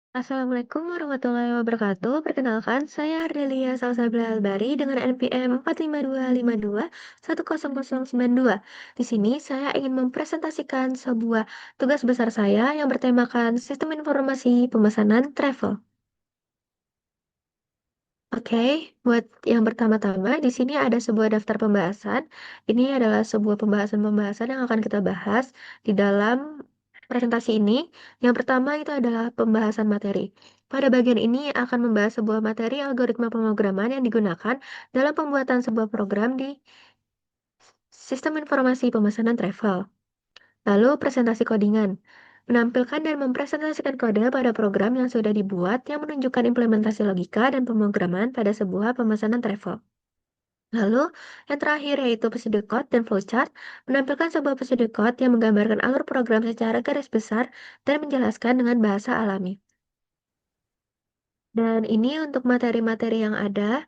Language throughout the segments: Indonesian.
Assalamualaikum warahmatullahi wabarakatuh. Perkenalkan, saya Ardelia Salsabila Albari dengan NPM 4525210092. Di sini saya ingin mempresentasikan sebuah tugas besar saya yang bertemakan Sistem Informasi Pemesanan Travel. Oke, buat yang pertama-tama di sini ada sebuah daftar pembahasan. Ini adalah sebuah pembahasan-pembahasan yang akan kita bahas di dalam presentasi ini. Yang pertama itu adalah pembahasan materi. Pada bagian ini akan membahas sebuah materi algoritma pemrograman yang digunakan dalam pembuatan sebuah program di sistem informasi pemesanan travel. Lalu presentasi codingan. Menampilkan dan mempresentasikan kode pada program yang sudah dibuat yang menunjukkan implementasi logika dan pemrograman pada sebuah pemesanan travel. Lalu, yang terakhir yaitu procedure code dan flowchart, menampilkan sebuah procedure code yang menggambarkan alur program secara garis besar dan menjelaskan dengan bahasa alami. Dan ini untuk materi-materi yang ada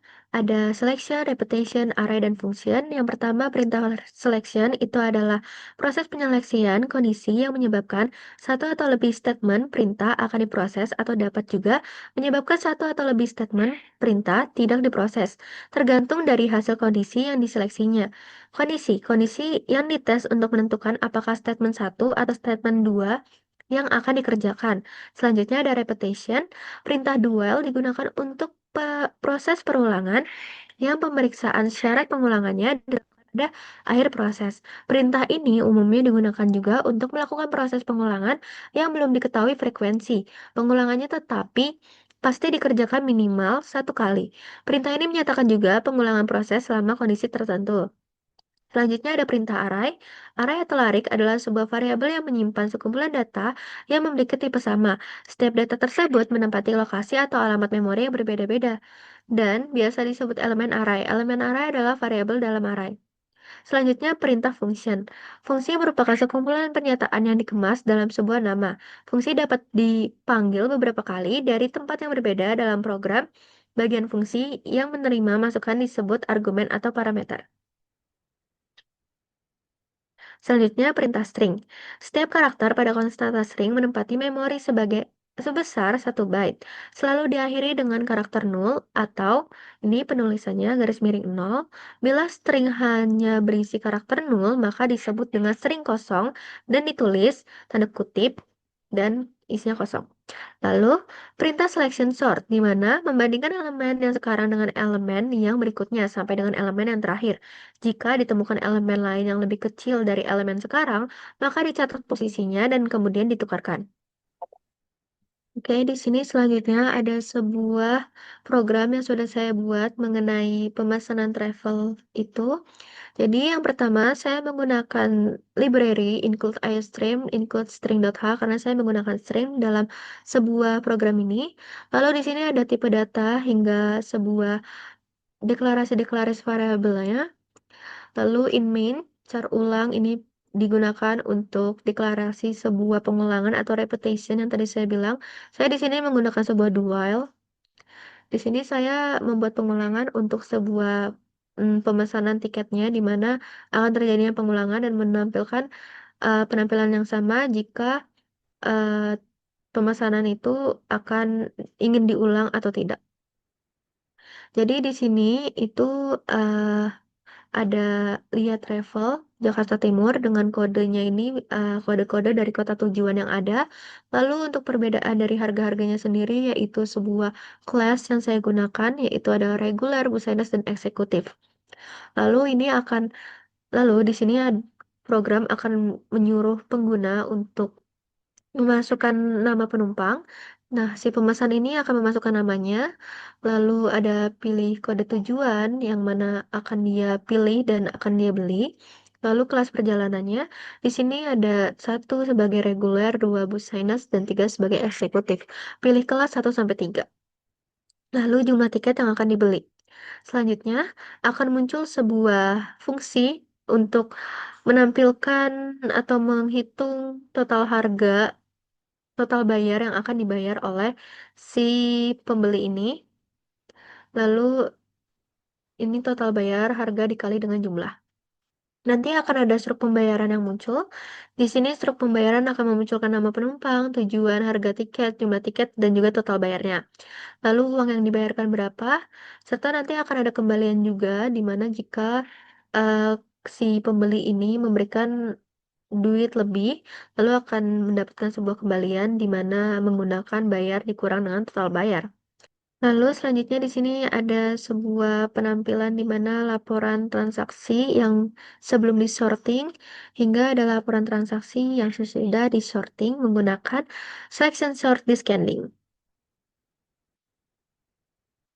selection, repetition, array, dan function. Yang pertama, perintah selection itu adalah proses penyeleksian kondisi yang menyebabkan satu atau lebih statement perintah akan diproses atau dapat juga menyebabkan satu atau lebih statement perintah tidak diproses, tergantung dari hasil kondisi yang diseleksinya. Kondisi yang dites untuk menentukan apakah statement satu atau statement 2 yang akan dikerjakan. Selanjutnya ada repetition. Perintah duel digunakan untuk proses perulangan yang pemeriksaan syarat pengulangannya pada akhir proses. Perintah ini umumnya digunakan juga untuk melakukan proses pengulangan yang belum diketahui frekuensi pengulangannya tetapi pasti dikerjakan minimal satu kali. Perintah ini menyatakan juga pengulangan proses selama kondisi tertentu. Selanjutnya ada perintah array. Array atau larik adalah sebuah variabel yang menyimpan sekumpulan data yang memiliki tipe sama. Setiap data tersebut menempati lokasi atau alamat memori yang berbeda-beda dan biasa disebut elemen array. Elemen array adalah variabel dalam array. Selanjutnya perintah function. Fungsi merupakan sekumpulan pernyataan yang dikemas dalam sebuah nama. Fungsi dapat dipanggil beberapa kali dari tempat yang berbeda dalam program. Bagian fungsi yang menerima masukan disebut argumen atau parameter. Selanjutnya, perintah string. Setiap karakter pada konstanta string menempati memori sebesar 1 byte. Selalu diakhiri dengan karakter null atau ini penulisannya garis miring 0. Bila string hanya berisi karakter null, maka disebut dengan string kosong dan ditulis tanda kutip dan isinya kosong. Lalu, perintah selection sort, di mana membandingkan elemen yang sekarang dengan elemen yang berikutnya sampai dengan elemen yang terakhir. Jika ditemukan elemen lain yang lebih kecil dari elemen sekarang, maka dicatat posisinya dan kemudian ditukarkan. Oke, di sini selanjutnya ada sebuah program yang sudah saya buat mengenai pemesanan travel itu. Jadi yang pertama saya menggunakan library include iostream, include string.h karena saya menggunakan string dalam sebuah program ini. Lalu di sini ada tipe data hingga sebuah deklarasi-deklarasi variabelnya. Lalu in main, char ulang ini digunakan untuk deklarasi sebuah pengulangan atau repetition yang tadi saya bilang. Saya di sini menggunakan sebuah do while. Di sini saya membuat pengulangan untuk sebuah pemesanan tiketnya di mana akan terjadinya pengulangan dan menampilkan penampilan yang sama jika uh, pemesanan itu akan ingin diulang atau tidak. Jadi di sini itu uh, ada Lia Travel Jakarta Timur dengan kodenya ini kode-kode dari kota tujuan yang ada. Lalu untuk perbedaan dari harga-harganya sendiri yaitu sebuah kelas yang saya gunakan yaitu ada regular, business dan eksekutif. Lalu ini akan lalu di sini program akan menyuruh pengguna untuk memasukkan nama penumpang. Nah, si pemesan ini akan memasukkan namanya, lalu ada pilih kode tujuan yang mana akan dia pilih dan akan dia beli. Lalu kelas perjalanannya, di sini ada 1 sebagai reguler, 2 business, dan 3 sebagai eksekutif. Pilih kelas 1 sampai 3. Lalu jumlah tiket yang akan dibeli. Selanjutnya akan muncul sebuah fungsi untuk menampilkan atau menghitung total bayar yang akan dibayar oleh si pembeli ini. Lalu ini total bayar harga dikali dengan jumlah. Nanti akan ada struk pembayaran yang muncul. Di sini struk pembayaran akan memunculkan nama penumpang, tujuan, harga tiket, jumlah tiket, dan juga total bayarnya. Lalu uang yang dibayarkan berapa, serta nanti akan ada kembalian juga, di mana jika eh, si pembeli ini memberikan duit lebih, lalu akan mendapatkan sebuah kembalian di mana menggunakan bayar dikurang dengan total bayar. Lalu selanjutnya di sini ada sebuah penampilan di mana laporan transaksi yang sebelum disorting hingga ada laporan transaksi yang sesudah disorting menggunakan selection sort descending.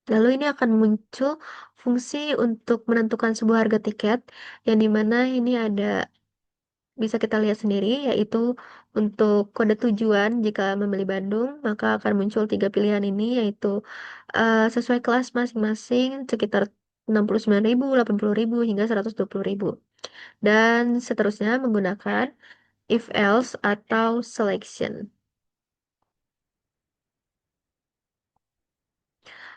Lalu ini akan muncul fungsi untuk menentukan sebuah harga tiket yang dimana ini ada bisa kita lihat sendiri yaitu untuk kode tujuan jika membeli Bandung maka akan muncul tiga pilihan ini yaitu sesuai kelas masing-masing sekitar 69.000, 80.000 hingga 120.000 dan seterusnya menggunakan if else atau selection.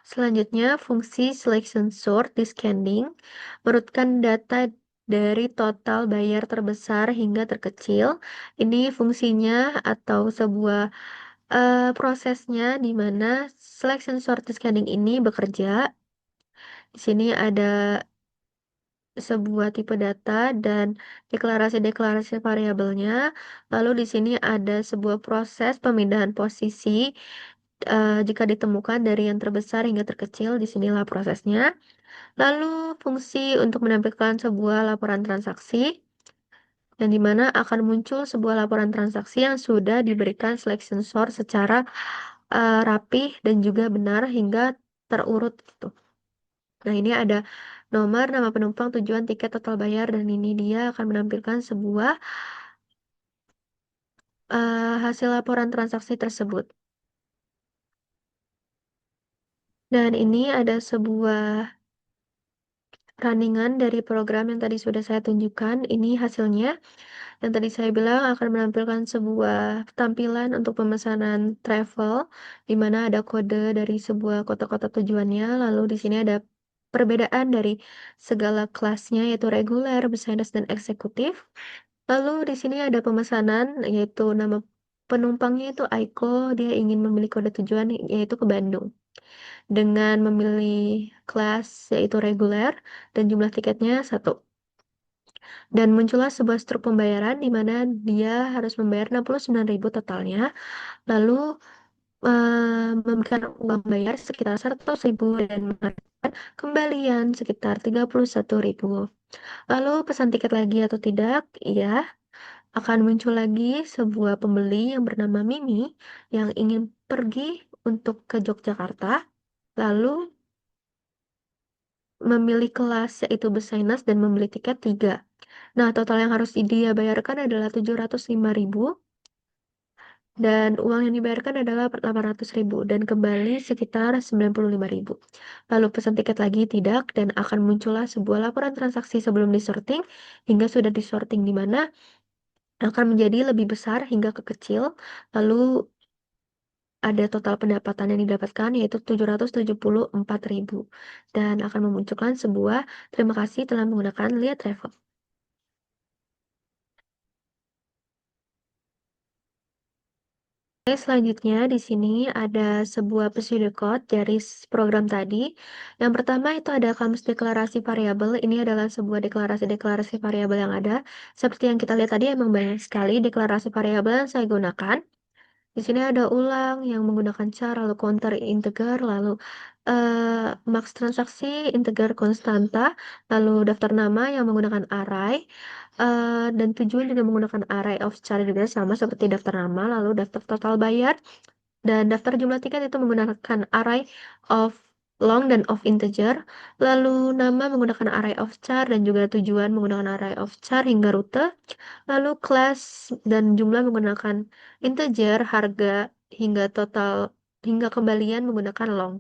Selanjutnya, fungsi selection sort di scanning merutkan data dari total bayar terbesar hingga terkecil. Ini fungsinya atau sebuah prosesnya di mana selection sort di scanning ini bekerja. Di sini ada sebuah tipe data dan deklarasi-deklarasi variabelnya. Lalu di sini ada sebuah proses pemindahan posisi jika ditemukan dari yang terbesar hingga terkecil, disinilah prosesnya. Lalu fungsi untuk menampilkan sebuah laporan transaksi, yang dimana akan muncul sebuah laporan transaksi yang sudah diberikan selection sort secara rapih dan juga benar hingga terurut gitu. Nah ini ada nomor, nama penumpang, tujuan, tiket, total bayar, dan ini dia akan menampilkan sebuah hasil laporan transaksi tersebut. Dan ini ada sebuah runningan dari program yang tadi sudah saya tunjukkan. Ini hasilnya. Yang tadi saya bilang akan menampilkan sebuah tampilan untuk pemesanan travel, di mana ada kode dari sebuah kota-kota tujuannya. Lalu di sini ada perbedaan dari segala kelasnya, yaitu reguler, business, dan eksekutif. Lalu di sini ada pemesanan, yaitu nama penumpangnya itu Aiko, dia ingin memilih kode tujuan, yaitu ke Bandung. Dengan memilih kelas, yaitu reguler, dan jumlah tiketnya 1. Dan muncullah sebuah struk pembayaran di mana dia harus membayar 69.000 totalnya, lalu memberikan uang bayar sekitar 100.000 dan mengharapkan kembalian sekitar 31.000. Lalu pesan tiket lagi atau tidak? Iya, akan muncul lagi sebuah pembeli yang bernama Mimi yang ingin pergi untuk ke Yogyakarta, lalu memilih kelas yaitu Business dan membeli tiket 3. Nah, total yang harus dia bayarkan adalah 705.000 dan uang yang dibayarkan adalah 800.000 dan kembali sekitar 95.000. Lalu pesan tiket lagi tidak dan akan muncullah sebuah laporan transaksi sebelum disorting hingga sudah disorting di mana akan menjadi lebih besar hingga ke kecil. Lalu ada total pendapatan yang didapatkan yaitu 774.000 dan akan memunculkan sebuah terima kasih telah menggunakan Lia Travel. Oke, selanjutnya di sini ada sebuah pseudocode dari program tadi. Yang pertama itu ada kamus deklarasi variabel. Ini adalah sebuah deklarasi-deklarasi variabel yang ada. Seperti yang kita lihat tadi emang banyak sekali deklarasi variabel yang saya gunakan. Di sini ada ulang yang menggunakan char, lalu counter integer, lalu max transaksi, integer konstanta, lalu daftar nama yang menggunakan array, dan tujuan juga menggunakan array of char juga sama seperti daftar nama, lalu daftar total bayar, dan daftar jumlah tiket itu menggunakan array of long dan of integer, lalu nama menggunakan array of char dan juga tujuan menggunakan array of char hingga rute. Lalu kelas dan jumlah menggunakan integer, harga hingga total hingga kembalian menggunakan long.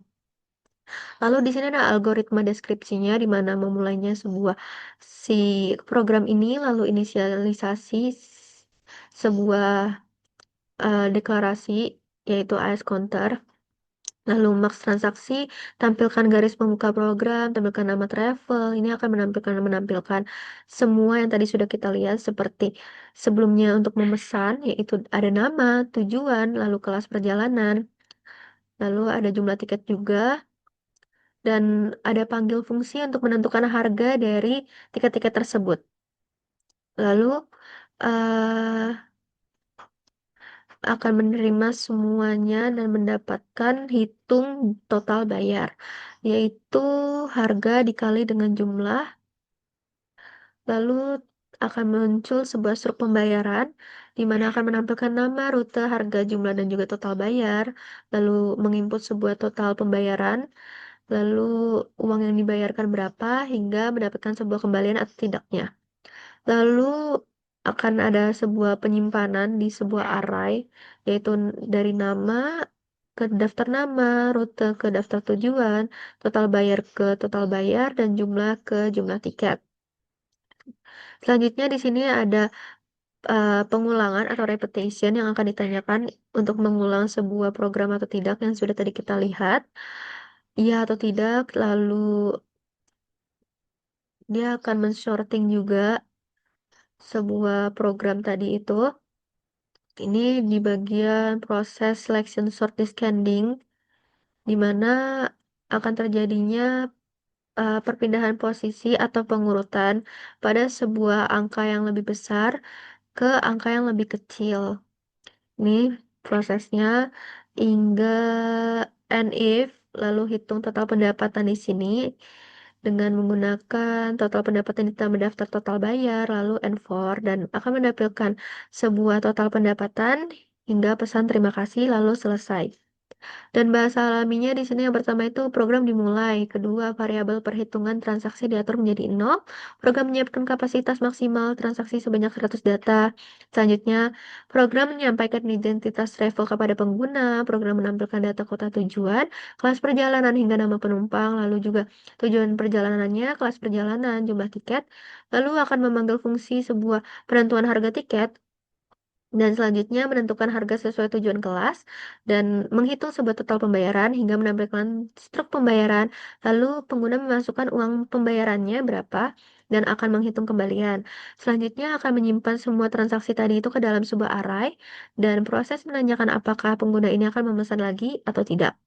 Lalu di sini ada algoritma deskripsinya di mana memulainya sebuah si program ini lalu inisialisasi sebuah deklarasi yaitu AS counter. Lalu maks transaksi, tampilkan garis pembuka program, tampilkan nama travel. Ini akan menampilkan semua yang tadi sudah kita lihat seperti sebelumnya untuk memesan, yaitu ada nama, tujuan, lalu kelas perjalanan, lalu ada jumlah tiket juga, dan ada panggil fungsi untuk menentukan harga dari tiket-tiket tersebut. Lalu eh, akan menerima semuanya dan mendapatkan hitung total bayar, yaitu harga dikali dengan jumlah, lalu akan muncul sebuah struk pembayaran, di mana akan menampilkan nama, rute, harga, jumlah, dan juga total bayar, lalu menginput sebuah total pembayaran, lalu uang yang dibayarkan berapa, hingga mendapatkan sebuah kembalian atau tidaknya. Lalu akan ada sebuah penyimpanan di sebuah array, yaitu dari nama ke daftar nama, rute ke daftar tujuan, total bayar ke total bayar, dan jumlah ke jumlah tiket. Selanjutnya di sini ada pengulangan atau repetition yang akan ditanyakan untuk mengulang sebuah program atau tidak yang sudah tadi kita lihat. Iya atau tidak, lalu dia akan men-sorting juga sebuah program tadi itu. Ini di bagian proses selection sort descending, di mana akan terjadinya perpindahan posisi atau pengurutan pada sebuah angka yang lebih besar ke angka yang lebih kecil. Ini prosesnya hingga and if, lalu hitung total pendapatan di sini dengan menggunakan total pendapatan ditambah daftar total bayar, lalu and for, dan akan menampilkan sebuah total pendapatan hingga pesan terima kasih, lalu selesai. Dan bahasa alaminya di sini yang pertama itu program dimulai. Kedua, variabel perhitungan transaksi diatur menjadi 0. Program menyiapkan kapasitas maksimal transaksi sebanyak 100 data. Selanjutnya, program menyampaikan identitas travel kepada pengguna. Program menampilkan data kota tujuan, kelas perjalanan hingga nama penumpang, lalu juga tujuan perjalanannya, kelas perjalanan, jumlah tiket. Lalu akan memanggil fungsi sebuah penentuan harga tiket dan selanjutnya menentukan harga sesuai tujuan kelas dan menghitung sebuah total pembayaran hingga menampilkan struk pembayaran. Lalu pengguna memasukkan uang pembayarannya berapa dan akan menghitung kembalian. Selanjutnya akan menyimpan semua transaksi tadi itu ke dalam sebuah array dan proses menanyakan apakah pengguna ini akan memesan lagi atau tidak.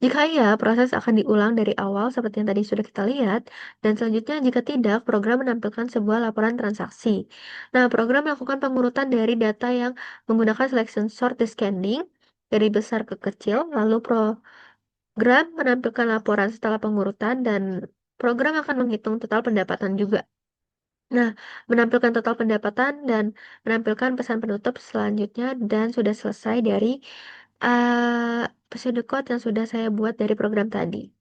Jika iya, proses akan diulang dari awal seperti yang tadi sudah kita lihat, dan selanjutnya jika tidak, program menampilkan sebuah laporan transaksi. Nah, program melakukan pengurutan dari data yang menggunakan selection sort descending dari besar ke kecil, lalu program menampilkan laporan setelah pengurutan dan program akan menghitung total pendapatan juga. Nah, menampilkan total pendapatan dan menampilkan pesan penutup selanjutnya dan sudah selesai dari pseudocode yang sudah saya buat dari program tadi.